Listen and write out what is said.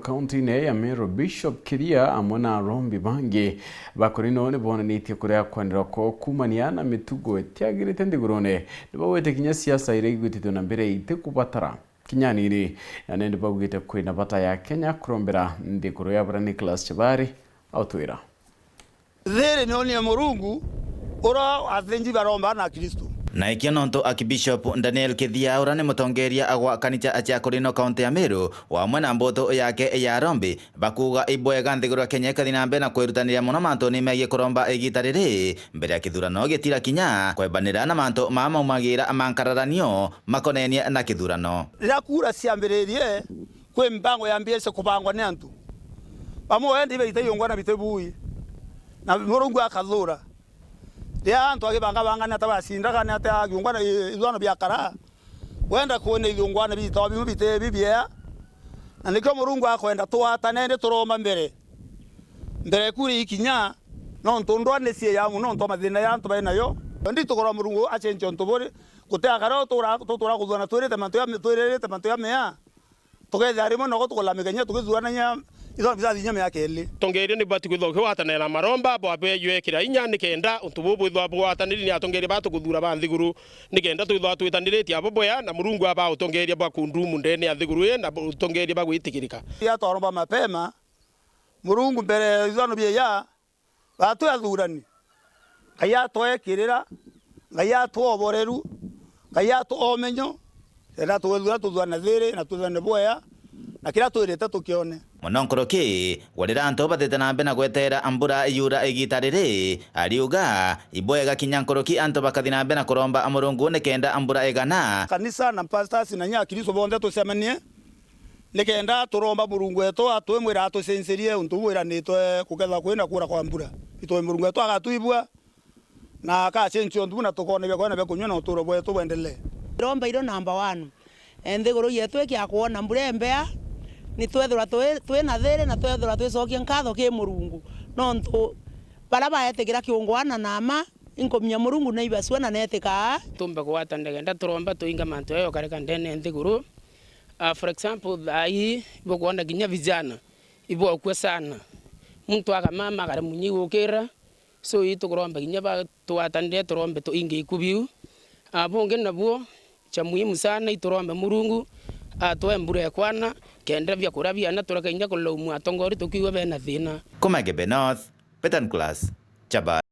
kaunti-inĩ ya Meru Bishop Kiria amwe na arombi bangi bakorino ni bonanitie kuria kwanira ko kumania na mitugo etiagirite ndigurone nibawete kinya siasa ire igwitithio na mbere ite kubatara kinyaniri na nende bagwite kwina bata ya Kenya kurombera ndiguru ya Bwana Nicholas Chibari autwira there noni ya Murungu ora athenji baromba na Kristo na ikiononto akibishop Daniel Kithia urane mutongeria agwa kanitha acha kurino kaunti ya Meru wa mwana mboto yake ya rombi bakuga ibwega nthiguru Kenya kathinambe na kwirutanira muno manto ni megie kuromba igitariri mbere ya kithurano gitira kinya kwebanira na manto maumagira amankararanio makonenie na kithurano rira kura ciambiririe kwi mbango yambiese kubangwa ni antu bamwe ndi beite yongwana bitebui na Murungu akathura ya antu agibanga na tabasindaga na ta yongwana izwana byakara wenda kuone yongwana bitawa bimubite bibya na niko Murungu akwenda twatanende turoma mbere kuri ikinya no ntondwane sie ya muno ntoma thina ya antu bainayo ndi tukora Murungu achenje ntobore kuteagara tura kuthwana twirite mantu ya mea tugeze arimo no tukulamiganya tugizurana izo bizathi nyame yake eli tongeria ni bati gwithoke watanera maromba bwabe yekira inya nikenda untububu ithwa bwataniri ni atongeria batu kuthura ba nthiguru nikenda twithwa twitaniritie abo boya na Murungu aba utongeria bwa kundumu ndene ya nthiguru na utongeria ba gwitikirika ya toromba mapema Murungu mbere izano bya batu yathurani kaya twekirira kaya twoboreru kaya tuomenyo era twethura tuthwana thiri na tuthwane boya na kila twirite tukione Mononkoroki walira nto batete nambe na gwetera ambura yura igitariri ariuga ibwega kinyankoroki anto bakathina na kuromba amurungu nekenda ambura egana kanisa na pastors na nya Kristo bonde tusemanie nekenda turomba Murungu eto atwe mwira atusenserie untu wira nitwe kuketha kwina kura kwa ambura itwe Murungu eto agatuibwa na ka chencho ndu na tukone bya kwana bya kunywa na uturo bwetu bwendele romba iro number 1 enthiguru yetu kia kuona mbura mbea ni twethura twina thiri na twethura twicokia nkatho ki Murungu no ntu bara baetikira kiungwana nama inkomia Murungu na ibaswa na netika tumbe kwata ndegenda turomba tuinga mantu yo kareka ndene nthiguru for example ai bokwanda ginya vijana ibo kwa sana mtu akamama kare munyigukira so itu kuromba ginya ba twatande turombe tuinge ikubiu bonge nabuo cha muhimu sana iturombe Murungu atwe mbure kwana kenda vya kurabia na turakenya kulaumu atongori tukiwa bena thina Komagebe North Petan Class Chaba